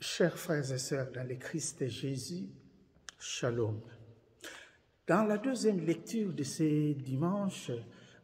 Chers frères et sœurs dans le Christ Jésus, Shalom. Dans la deuxième lecture de ce dimanche,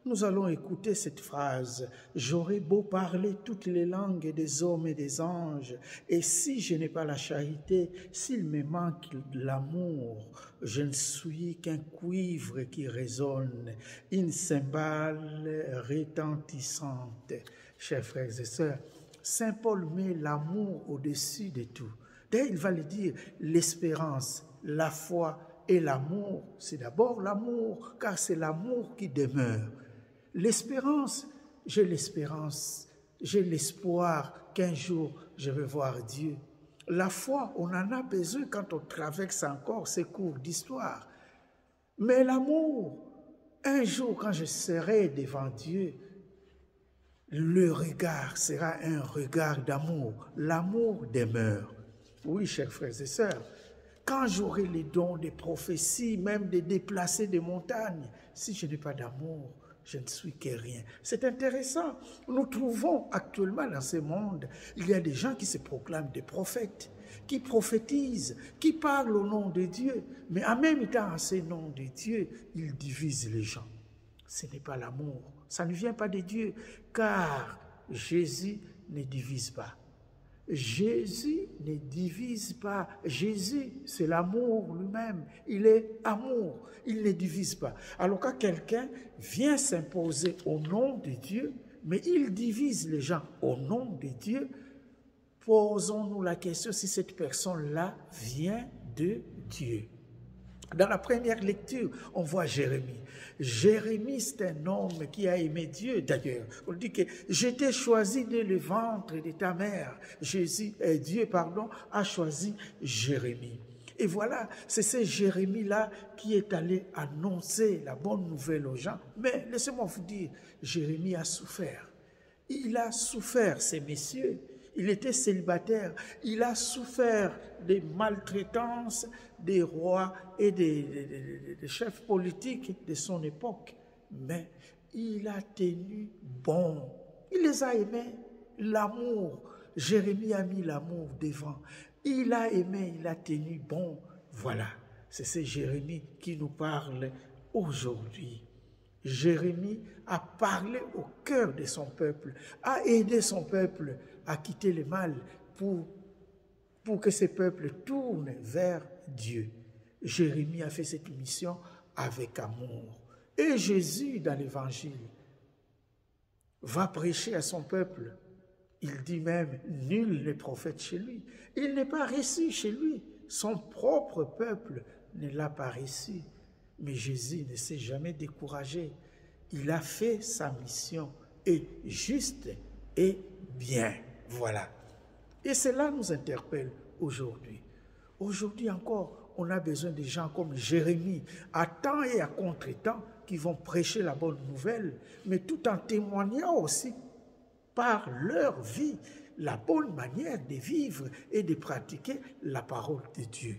nous allons écouter cette phrase « J'aurais beau parler toutes les langues des hommes et des anges, et si je n'ai pas la charité, s'il me manque de l'amour, je ne suis qu'un cuivre qui résonne, une cymbale retentissante. » Chers frères et sœurs, Saint Paul met l'amour au-dessus de tout. D'ailleurs, il va le dire, l'espérance, la foi et l'amour, c'est d'abord l'amour, car c'est l'amour qui demeure. L'espérance, j'ai l'espoir qu'un jour je vais voir Dieu. La foi, on en a besoin quand on traverse encore ces cours d'histoire. Mais l'amour, un jour quand je serai devant Dieu, le regard sera un regard d'amour. L'amour demeure. Oui, chers frères et sœurs, quand j'aurai les dons des prophéties, même de déplacer des montagnes, si je n'ai pas d'amour, je ne suis que rien. C'est intéressant. Nous trouvons actuellement dans ce monde, il y a des gens qui se proclament des prophètes, qui prophétisent, qui parlent au nom de Dieu, mais en même temps, à ce nom de Dieu, ils divisent les gens. Ce n'est pas l'amour. Ça ne vient pas de Dieu, car Jésus ne divise pas. Jésus ne divise pas. Jésus, c'est l'amour lui-même. Il est amour. Il ne divise pas. Alors quand quelqu'un vient s'imposer au nom de Dieu, mais il divise les gens au nom de Dieu, posons-nous la question si cette personne-là vient de Dieu. Dans la première lecture, on voit Jérémie. Jérémie, c'est un homme qui a aimé Dieu. D'ailleurs, on dit que j'étais choisi dès le ventre de ta mère. Dieu a choisi Jérémie. Et voilà, c'est ce Jérémie-là qui est allé annoncer la bonne nouvelle aux gens. Mais laissez-moi vous dire, Jérémie a souffert. Il a souffert, ces messieurs. Il était célibataire. Il a souffert des maltraitances des rois et des chefs politiques de son époque. Mais il a tenu bon. Il les a aimés. L'amour. Jérémie a mis l'amour devant. Il a aimé, il a tenu bon. Voilà. C'est ce Jérémie qui nous parle aujourd'hui. Jérémie a parlé au cœur de son peuple, a aidé son peuple à quitter le mal pour que ce peuple tourne vers Dieu. Jérémie a fait cette mission avec amour. Et Jésus, dans l'Évangile, va prêcher à son peuple. Il dit même, nul n'est prophète chez lui. Il n'est pas reçu chez lui. Son propre peuple ne l'a pas reçu. Mais Jésus ne s'est jamais découragé. Il a fait sa mission, et juste et bien. Voilà. Et cela nous interpelle aujourd'hui. Aujourd'hui encore, on a besoin de gens comme Jérémie, à temps et à contre-temps, qui vont prêcher la bonne nouvelle, mais tout en témoignant aussi par leur vie la bonne manière de vivre et de pratiquer la parole de Dieu.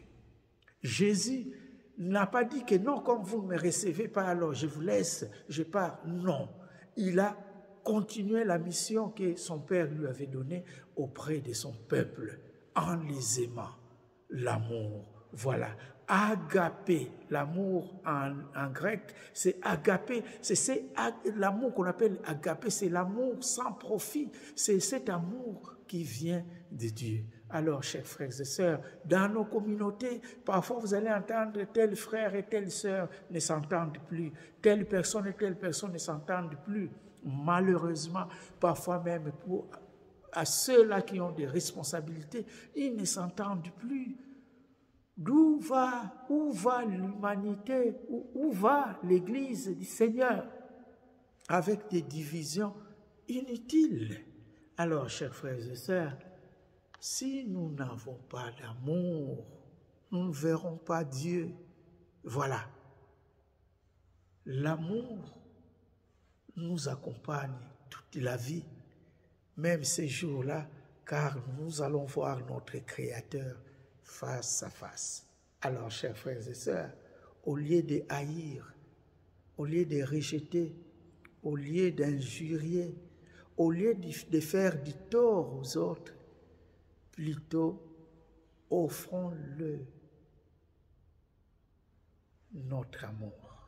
Jésus n'a pas dit que non, comme vous ne me recevez pas, alors je vous laisse, je pars. Non, il a continué la mission que son Père lui avait donnée auprès de son peuple, en les aimant. L'amour, voilà. Agapé, l'amour en grec, c'est agapé, c'est l'amour qu'on appelle agapé, c'est l'amour sans profit, c'est cet amour qui vient de Dieu. Alors, chers frères et sœurs, dans nos communautés, parfois vous allez entendre tel frère et telle sœur ne s'entendent plus, telle personne et telle personne ne s'entendent plus. Malheureusement, parfois même à ceux-là qui ont des responsabilités, ils ne s'entendent plus. Où va l'humanité, où va l'Église du Seigneur avec des divisions inutiles? Alors, chers frères et sœurs, si nous n'avons pas d'amour, nous ne verrons pas Dieu. Voilà. L'amour nous accompagne toute la vie, même ces jours-là, car nous allons voir notre Créateur face à face. Alors, chers frères et sœurs, au lieu de haïr, au lieu de rejeter, au lieu d'injurier, au lieu de faire du tort aux autres, plutôt offrons-le notre amour.